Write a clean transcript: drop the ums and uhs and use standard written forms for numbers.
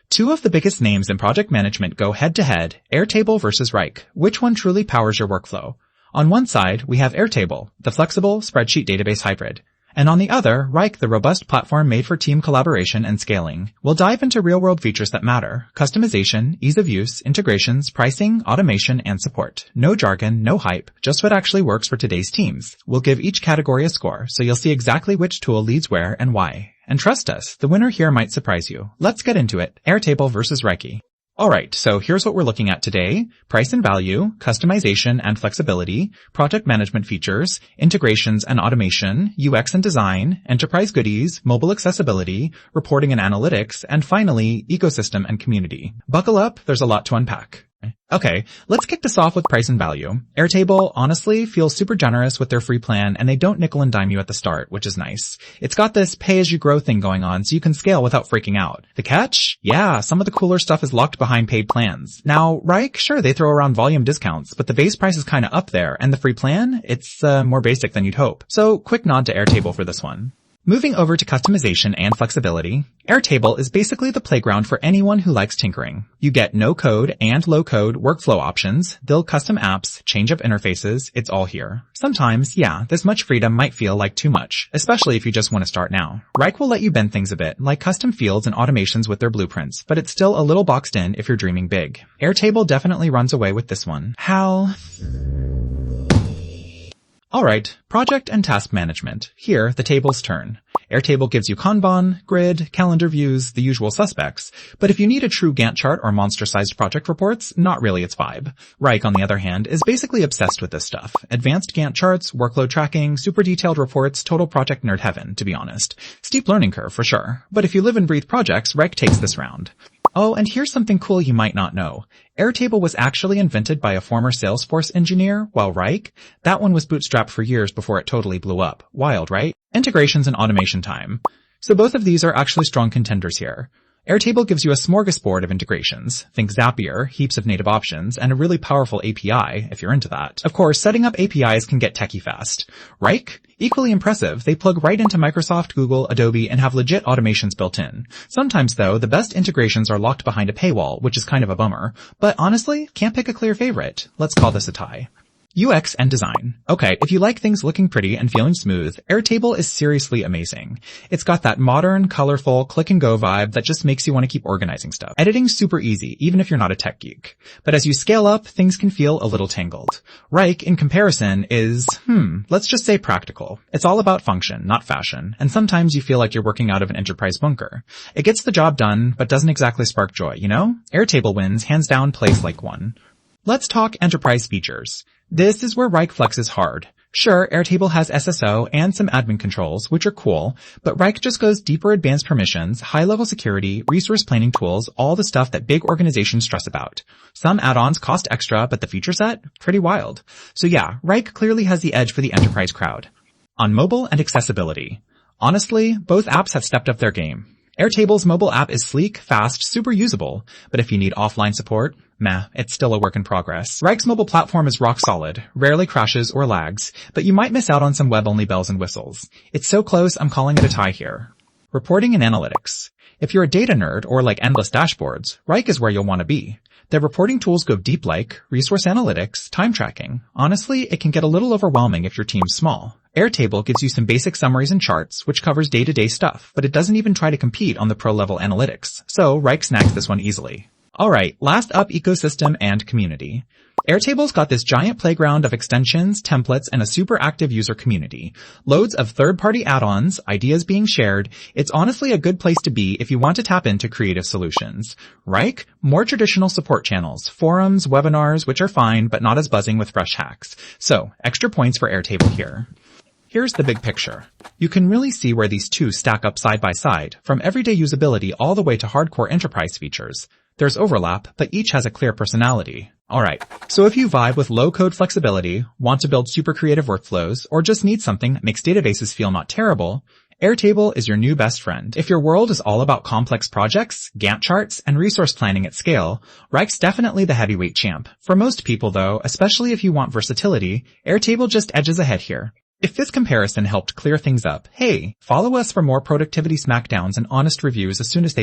Two of the biggest names in project management go head-to-head, Airtable versus Wrike. Which one truly powers your workflow? On one side, we have Airtable, the flexible spreadsheet database hybrid. And on the other, Wrike, the robust platform made for team collaboration and scaling. We'll dive into real-world features that matter: customization, ease of use, integrations, pricing, automation, and support. No jargon, no hype, just what actually works for today's teams. We'll give each category a score, so you'll see exactly which tool leads where and why. And trust us, the winner here might surprise you. Let's get into it. Airtable versus Wrike. Alright, so here's what we're looking at today: price and value, customization and flexibility, project management features, integrations and automation, UX and design, enterprise goodies, mobile accessibility, reporting and analytics, and finally, ecosystem and community. Buckle up, there's a lot to unpack. Okay, let's kick this off with price and value. Airtable honestly feels super generous with their free plan, and they don't nickel and dime you at the start, which is nice. It's got this pay-as-you-grow thing going on, so you can scale without freaking out. The catch? Yeah, some of the cooler stuff is locked behind paid plans. Now, Wrike, sure, they throw around volume discounts, but the base price is kinda up there, and the free plan? It's more basic than you'd hope. So, quick nod to Airtable for this one. Moving over to customization and flexibility, Airtable is basically the playground for anyone who likes tinkering. You get no-code and low-code workflow options, build custom apps, change up interfaces, it's all here. Sometimes, yeah, this much freedom might feel like too much, especially if you just want to start now. Wrike will let you bend things a bit, like custom fields and automations with their blueprints, but it's still a little boxed in if you're dreaming big. Airtable definitely runs away with this one. How? Alright, project and task management. Here, the tables turn. Airtable gives you Kanban, grid, calendar views, the usual suspects, but if you need a true Gantt chart or monster-sized project reports, not really its vibe. Wrike, on the other hand, is basically obsessed with this stuff. Advanced Gantt charts, workload tracking, super detailed reports, total project nerd heaven, to be honest. Steep learning curve, for sure. But if you live and breathe projects, Wrike takes this round. Oh, and here's something cool you might not know. Airtable was actually invented by a former Salesforce engineer, while Wrike, that one was bootstrapped for years before it totally blew up. Wild, right? Integrations and automation time. So both of these are actually strong contenders here. Airtable gives you a smorgasbord of integrations. Think Zapier, heaps of native options, and a really powerful API, if you're into that. Of course, setting up APIs can get techie fast. Wrike? Equally impressive. They plug right into Microsoft, Google, Adobe, and have legit automations built in. Sometimes, though, the best integrations are locked behind a paywall, which is kind of a bummer. But honestly, can't pick a clear favorite. Let's call this a tie. UX and design. Okay, if you like things looking pretty and feeling smooth, Airtable is seriously amazing. It's got that modern, colorful, click-and-go vibe that just makes you want to keep organizing stuff. Editing's super easy, even if you're not a tech geek. But as you scale up, things can feel a little tangled. Wrike, in comparison, is, let's just say practical. It's all about function, not fashion, and sometimes you feel like you're working out of an enterprise bunker. It gets the job done, but doesn't exactly spark joy, you know? Airtable wins, hands down, plays like one. Let's talk enterprise features. This is where Wrike flexes hard. Sure, Airtable has SSO and some admin controls, which are cool, but Wrike just goes deeper advanced permissions, high-level security, resource planning tools, all the stuff that big organizations stress about. Some add-ons cost extra, but the feature set? Pretty wild. So yeah, Wrike clearly has the edge for the enterprise crowd. On mobile and accessibility. Honestly, both apps have stepped up their game. Airtable's mobile app is sleek, fast, super usable, but if you need offline support, meh, it's still a work in progress. Wrike's mobile platform is rock solid, rarely crashes or lags, but you might miss out on some web-only bells and whistles. It's so close, I'm calling it a tie here. Reporting and analytics. If you're a data nerd or like endless dashboards, Wrike is where you'll want to be. Their reporting tools go deep like resource analytics, time tracking. Honestly, it can get a little overwhelming if your team's small. Airtable gives you some basic summaries and charts, which covers day-to-day stuff, but it doesn't even try to compete on the pro-level analytics. So Wrike snags this one easily. Alright, last up, ecosystem and community. Airtable's got this giant playground of extensions, templates, and a super active user community. Loads of third-party add-ons, ideas being shared. It's honestly a good place to be if you want to tap into creative solutions. Wrike? More traditional support channels, forums, webinars, which are fine, but not as buzzing with fresh hacks. So, extra points for Airtable here. Here's the big picture. You can really see where these two stack up side by side, from everyday usability all the way to hardcore enterprise features. There's overlap, but each has a clear personality. Alright, so if you vibe with low-code flexibility, want to build super creative workflows, or just need something that makes databases feel not terrible, Airtable is your new best friend. If your world is all about complex projects, Gantt charts, and resource planning at scale, Wrike's definitely the heavyweight champ. For most people though, especially if you want versatility, Airtable just edges ahead here. If this comparison helped clear things up, hey, follow us for more productivity smackdowns and honest reviews as soon as they